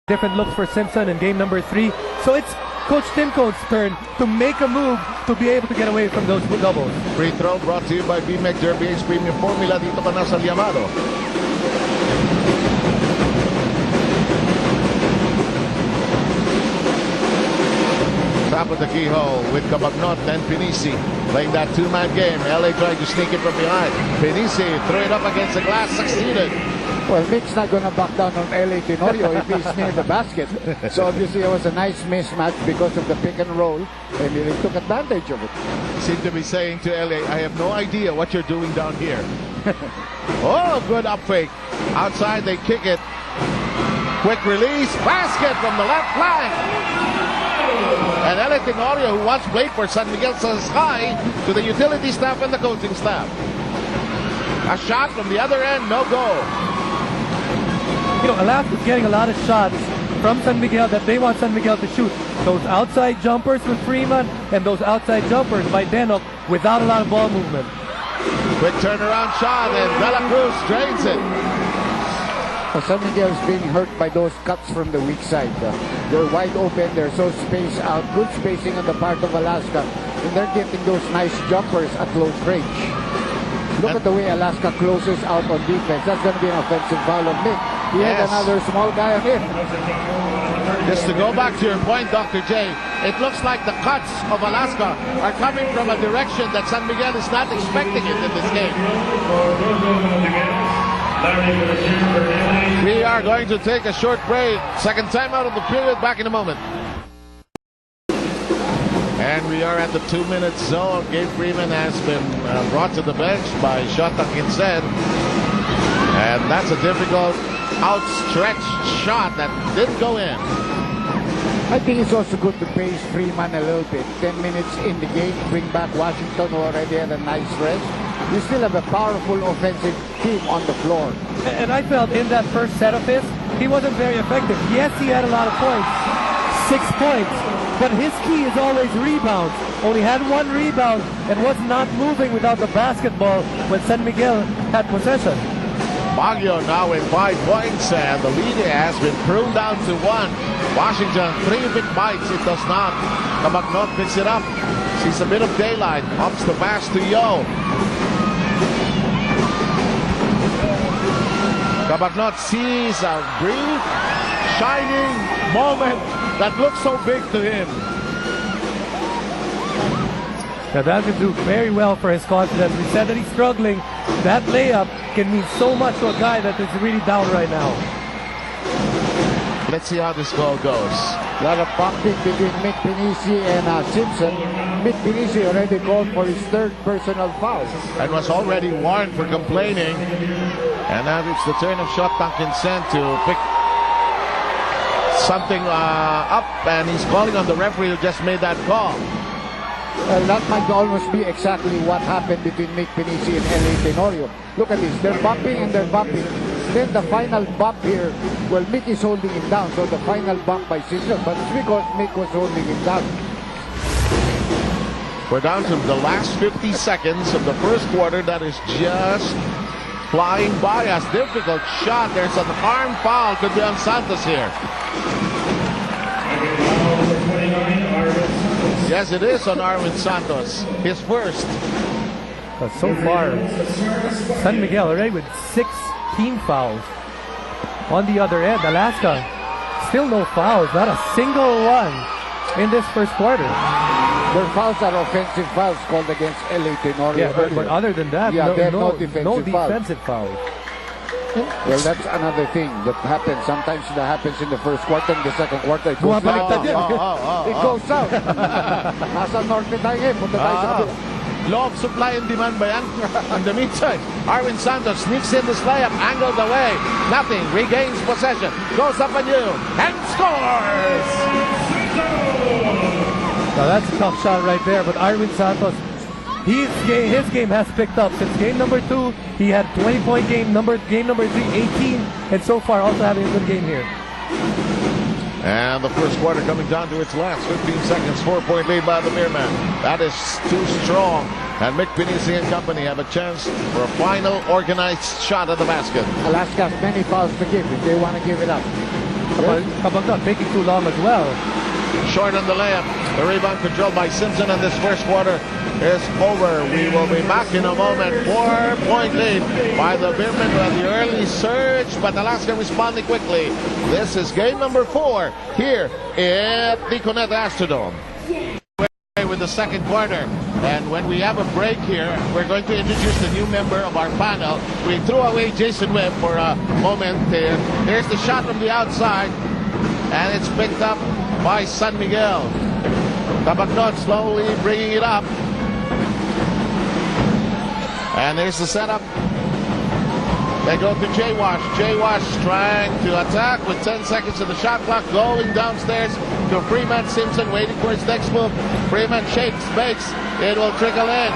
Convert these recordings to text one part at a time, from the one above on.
Different looks for Simpson in game number 3. So it's Coach Timco's turn to make a move to be able to get away from those doubles. Free throw brought to you by BMEC Derby Ace Premium Formula. Dito ka na sa Liamado. Top of the keyhole with Cabagnot and Pinisi playing that two-man game. LA trying to sneak it from behind. Pinisi threw it up against the glass, succeeded. Well, Mick's not going to back down on LA Tenorio if he's near the basket. So obviously it was a nice mismatch because of the pick and roll, and he took advantage of it. Seemed to be saying to LA, I have no idea what you're doing down here. Oh, good up fake. Outside they kick it. Quick release, basket from the left flank. And LA Tenorio, who once played for San Miguel, says hi to the utility staff and the coaching staff. A shot from the other end, no go. You know, Alaska's getting a lot of shots from San Miguel that they want San Miguel to shoot. Those outside jumpers with Freeman and those outside jumpers by Denok without a lot of ball movement. Quick turnaround shot and De La Cruz drains it. Well, San Miguel is being hurt by those cuts from the weak side. They're wide open, they're so spaced out, good spacing on the part of Alaska, and they're getting those nice jumpers at close range. Look at the way Alaska closes out on defense. That's going to be an offensive foul on Mick. He had another small guy on him. Just to go back to your point, Dr. J, it looks like the cuts of Alaska are coming from a direction that San Miguel is not expecting it in this game. We are going to take a short break. Second time out of the period. Back in a moment. And we are at the 2-minute zone. Gabe Freeman has been brought to the bench by Shota Kinsen. And that's a difficult outstretched shot that didn't go in. I think it's also good to pace Freeman a little bit. 10 minutes in the game, bring back Washington, who already had a nice rest. You still have a powerful offensive team on the floor. And I felt in that first set of his, he wasn't very effective. Yes, he had a lot of points, 6 points, but his key is always rebounds. Only had 1 rebound and was not moving without the basketball when San Miguel had possession. Baguio now with 5 points, and the lead has been pruned down to 1. Washington, 3 big bites, it does not. Cabagnot picks it up, sees a bit of daylight, ups the pass to Yo. Cabagnot sees a brief, shining moment that looks so big to him. Now that could do very well for his confidence. We said that he's struggling. That layup can mean so much to a guy that is really down right now. Let's see how this ball goes. A lot of bumping between Mick Pinisi and Simpson. Mick Pinisi already called for his 3rd personal foul. And was already warned for complaining. And now it's the turn of Shota Kinsen to pick something up, and he's calling on the referee who just made that call. Well, that might almost be exactly what happened between Mick Pinisi and LA Tenorio. Look at this, they're bumping and they're bumping. Then the final bump here, well, Mick is holding him down, so the final bump by Simpson, but it's because Mick was holding him down. We're down to the last 50 seconds of the first quarter. That is just flying by us. Difficult shot. There's an arm foul. Could be on Santos here. Yes, it is on Arwin Santos. His first. But so far, San Miguel already with 16 fouls. On the other end, Alaska, still no fouls. Not a single one in this first quarter. Their fouls are offensive fouls called against LA Tenorio. Yeah, but other than that, no defensive fouls. Well, that's another thing that happens. Sometimes that happens in the first quarter, in the second quarter. It goes out. It goes out. Nasa norte tayo ngayon. Punta tayo sa kabila. Law of supply and demand ba yan? In the meantime, Arwin Santos sneaks in this layup, angled away. Nothing. Regains possession. Goes up anew. And scores! Now that's a tough shot right there, but Arwin Santos, his game has picked up. Since game number 2, he had 20-point game number 3, 18, and so far also having a good game here. And the first quarter coming down to its last 15 seconds, 4-point lead by the Beerman. That is too strong. And Mick Pinisi and company have a chance for a final organized shot at the basket. Alaska has many fouls to give if they want to give it up. Cabagnot taking too long as well. Short on the layup. The rebound controlled by Simpson, and this first quarter is over. We will be back in a moment. 4-point lead by the Beermen with the early surge, but Alaska responding quickly. This is game number 4 here at the Connect Astrodome. With the second quarter, and when we have a break here, we're going to introduce the new member of our panel. We threw away Jason Webb for a moment there. Here's the shot from the outside, and it's picked up by San Miguel. Cabagnot slowly bringing it up, and there's the setup. They go to J-Wash. J-Wash trying to attack with 10 seconds of the shot clock. Going downstairs to Freeman. Simpson waiting for his next move. Freeman shakes, bakes. It will trickle in.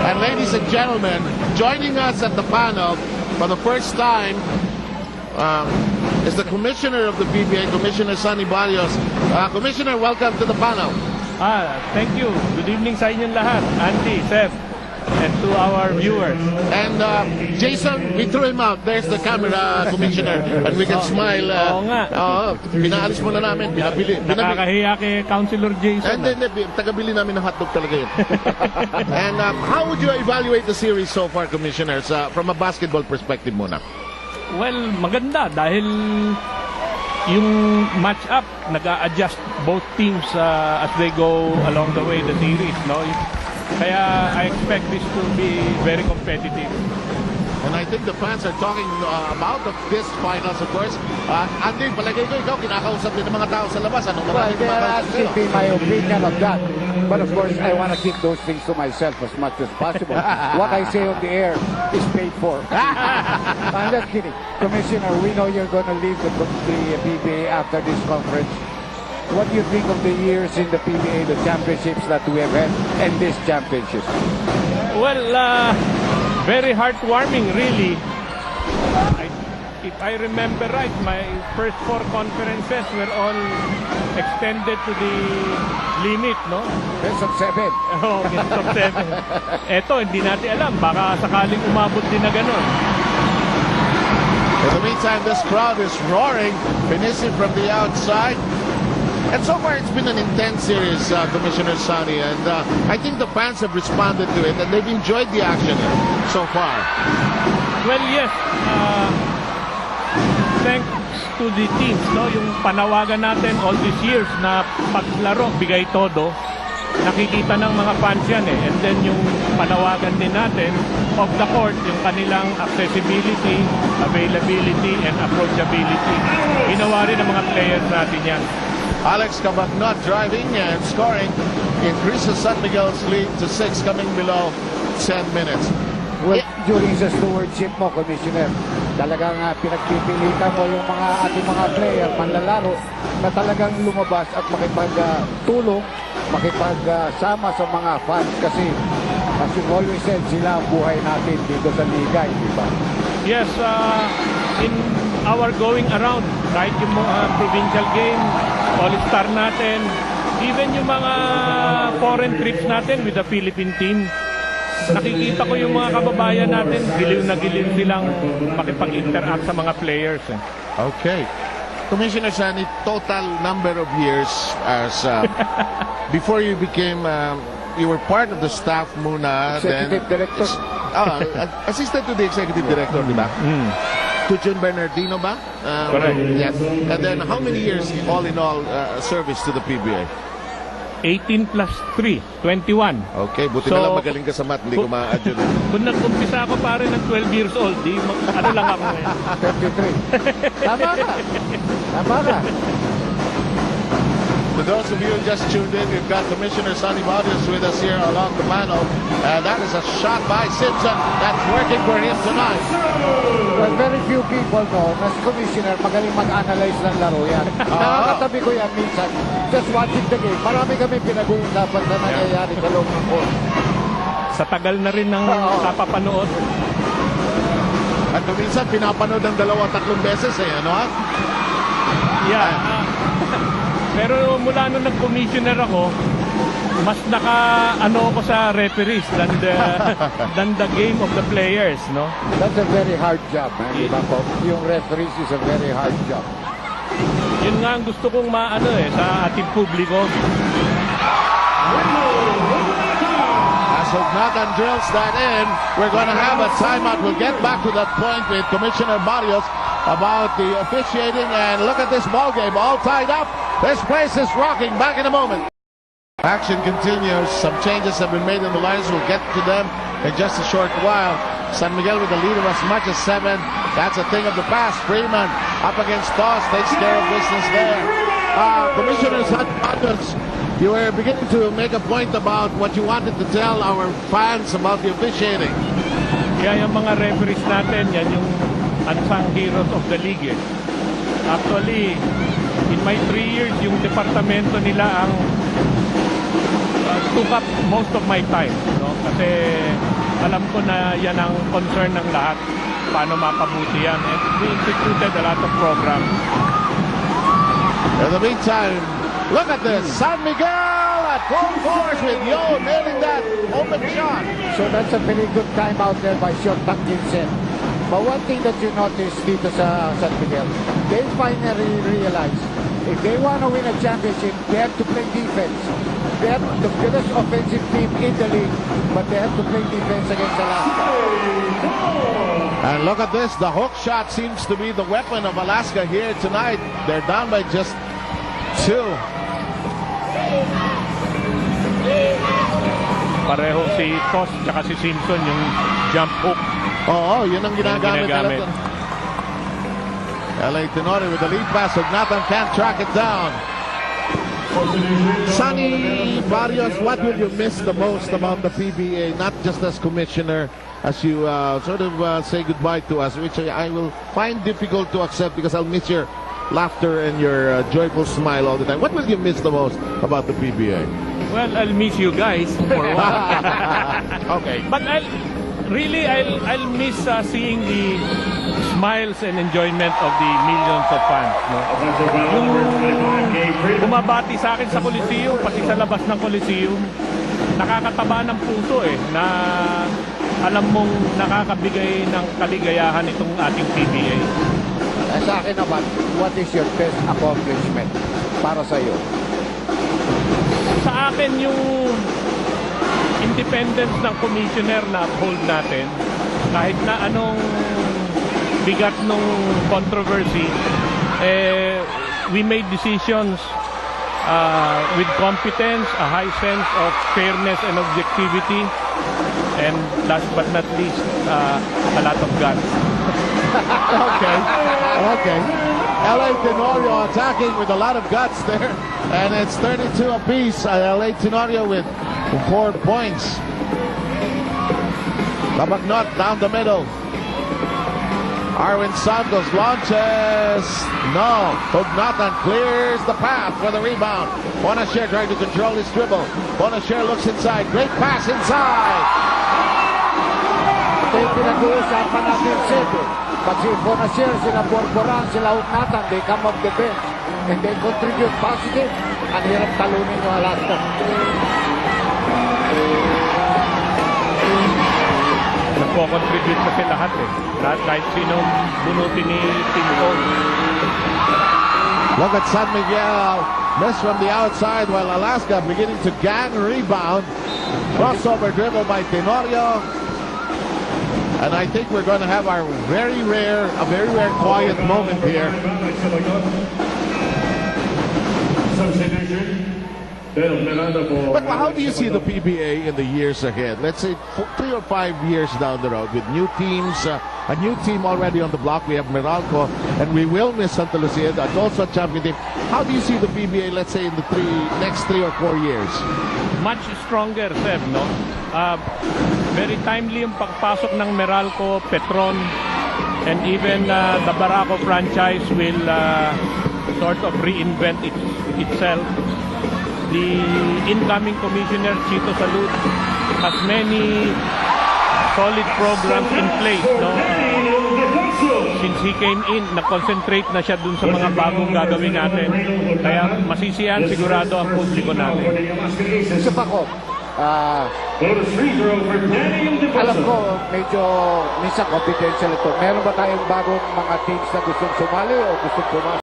And ladies and gentlemen, joining us at the panel for the first time is the commissioner of the PBA, Commissioner Sonny Barrios. Commissioner, welcome to the panel. Thank you. Good evening sa inyong lahat. Andy, Seth, and to our viewers. And Jason, we threw him out. There's the camera, Commissioner. And we can smile. Oo nga. Pinaalis mo na namin. Nakakahiya kay Councilor Jason. And then, tagabili namin ng hotdog talaga yun. And how would you evaluate the series so far, Commissioners, from a basketball perspective muna? Well, maganda dahil yung match-up, nag-a-adjust both teams as they go along the way, the series, no? Kaya I expect this to be very competitive. And I think the fans are talking about this finals, of course. Andy, palagay ko ikaw, kinakausap din ng mga tao sa labas. Anong Well, they are asking me my opinion of that. But of course, I want to keep those things to myself as much as possible. What I say on the air is paid for. I'm just kidding. Commissioner, we know you're going to leave the PBA after this conference. What do you think of the years in the PBA, the championships that we have had, and this championship? Well, very heartwarming, really. If I remember right, my first 4 conferences were all extended to the limit, no? Best of 7. Oh, best of 7. Eto, hindi natin alam. Baka sakaling umabot din na ganun. In the meantime, this crowd is roaring, finishing from the outside. And so far, it's been an intense series, Commissioner Sonny, and I think the fans have responded to it, and they've enjoyed the action so far. Well, yes. Thanks to the teams, no? Yung panawagan natin all these years na paglaro, bigay todo, nakikita ng mga fans yan eh. And then yung panawagan din natin off the court, yung kanilang accessibility, availability, and approachability. Ginawa rin ng mga players natin yan. Alex Cabagnot driving and scoring increases San Miguel's lead to 6, coming below 10 minutes. Well, during sa stewardship mo, Commissioner, talagang pinagpipilitan mo yung ating mga player, manlalaro, na talagang lumabas at makipagtulong, makipagsama sa mga fans kasi as you always said, sila ang buhay natin dito sa liga, di ba? Yes, in our going around, kahit yung mga provincial game, all-star natin, even yung mga foreign trips natin with the Philippine team, nakikita ko yung mga kababayan natin, giliw na giliw silang makipag-interact sa mga players. Okay. Commissioner Sonny, total number of years as before you became, you were part of the staff muna. Executive Director. Assistant to the Executive Director, di ba? To June Bernardino ba? Correct. Yes. And then how many years all in all service to the PBA? 18 plus 3, 21. Okay, buti na lang magaling ka sa math, hindi ko ma-add yun. Kung nag-umpisa ako pare ng 12 years old, ano lang ako ngayon? 33. Tama ka. Tama ka. To those of you who just tuned in, we've got Commissioner Sonny Barrios with us here along the panel. That is a shot by Simpson. That's working for him tonight. Well, very few people know na si Commissioner magaling mag-analyze ng laro yan. Nakakatabi ko yan minsan. Just watching the game. Marami kami pinag-uusapan na nangyayari sa loob ng court. Sa tagal na rin ng kapapanood. At minsan pinapanood ng 2-3 beses ano ha? Yeah. Pero mula nung nag-commissioner ako, mas ano ko sa referees than the game of the players, no? That's a very hard job, man. Diba po? Yung referees is a very hard job. Yun nga ang gusto kong maano sa ating publiko. As Hognatan drills that in, we're going to have a timeout. We'll get back to that point with Commissioner Barrios about the officiating. And look at this ball game, all tied up. This place is rocking. Back in a moment. Action continues. Some changes have been made in the lines. We'll get to them in just a short while. San Miguel with the lead of as much as 7. That's a thing of the past. Freeman up against Toss, takes care of business there. Commissioner Santos, you were beginning to make a point about what you wanted to tell our fans about the officiating. Kaya yung mga referees natin, yan yung unsung heroes of the league. Actually, in my 3 years, yung departamento nila ang took up most of my time, no? Kasi alam ko na yan ang concern ng lahat, paano mapabuti yan. And we instituted a lot of programs. In the meantime, look at this. San Miguel at full force with Yo nailing that open shot. So that's a very good time out there by Sean Atkinson. But one thing that you notice dito sa San Miguel, they finally realize if they want to win a championship, they have to play defense. They have the best offensive team in the league, but they have to play defense against Alaska. And look at this. The hook shot seems to be the weapon of Alaska here tonight. They're down by just 2. Pareho si Toss tsaka si Simpson yung jump hook. Oo, yun ang ginagamit. Ginagamit. LA Tenorio with the lead pass. Nathan can't track it down. Sonny Barrios, what will you miss the most about the PBA? Not just as commissioner, as you sort of say goodbye to us, which I will find difficult to accept because I'll miss your laughter and your joyful smile all the time. What will you miss the most about the PBA? Well, I'll miss you guys for one. Okay. But I'll miss seeing the smiles and enjoyment of the millions of fans. No? Yung bumabati sa akin sa Coliseum, pati sa labas ng Coliseum, nakakataba ng puso na alam mong nakakabigay ng kaligayahan itong ating PBA. Sa akin naman, what is your best accomplishment para sa iyo? Sa akin yung independence ng commissioner na uphold natin, kahit na anong bigat nung controversy, we made decisions with competence, a high sense of fairness and objectivity, and last but not least, a lot of guts. Okay. LA Tenorio attacking with a lot of guts there. And it's 32 apiece. LA Tenorio with 4 points. Labagnot down the middle. Arwin Santos launches. No. Hognatan clears the path for the rebound. Bonasher trying to control his dribble. Bonasher looks inside. Great pass inside. Ito yung pinag-uusapan natin, Sebe. Pag si Bonasher, sila Borboran, sila Hognatan, they come off the bench and they contribute positive. Ang hirap talunin yung Alaska. Nagpo-contribute kasi lahat Lahat, kahit sinong bunutin ni Team Cole. Look at San Miguel. Miss from the outside while Alaska beginning to gang rebound. Crossover dribble by Tenorio. And I think we're going to have our very rare quiet moment here. But how do you see the PBA in the years ahead? Let's say 3 or 5 years down the road with new teams, a new team already on the block. We have Meralco, and we will miss Santa Lucia. That's also a champion team. How do you see the PBA, let's say, in the next 3 or 4 years? Much stronger, Seb, no? Very timely yung pagpasok ng Meralco, Petron, and even the Barako franchise will sort of reinvent itself. The incoming commissioner, Chito Salud, has many solid programs in place, no? since he came in, nag-concentrate na siya dun sa mga bagong gagawin natin. Kaya masisiyahan sigurado ang publiko natin. Isa pa ko, alam ko, medyo minsan confidential ito. Meron ba tayong bagong mga teams na gustong sumali o gustong pumasok?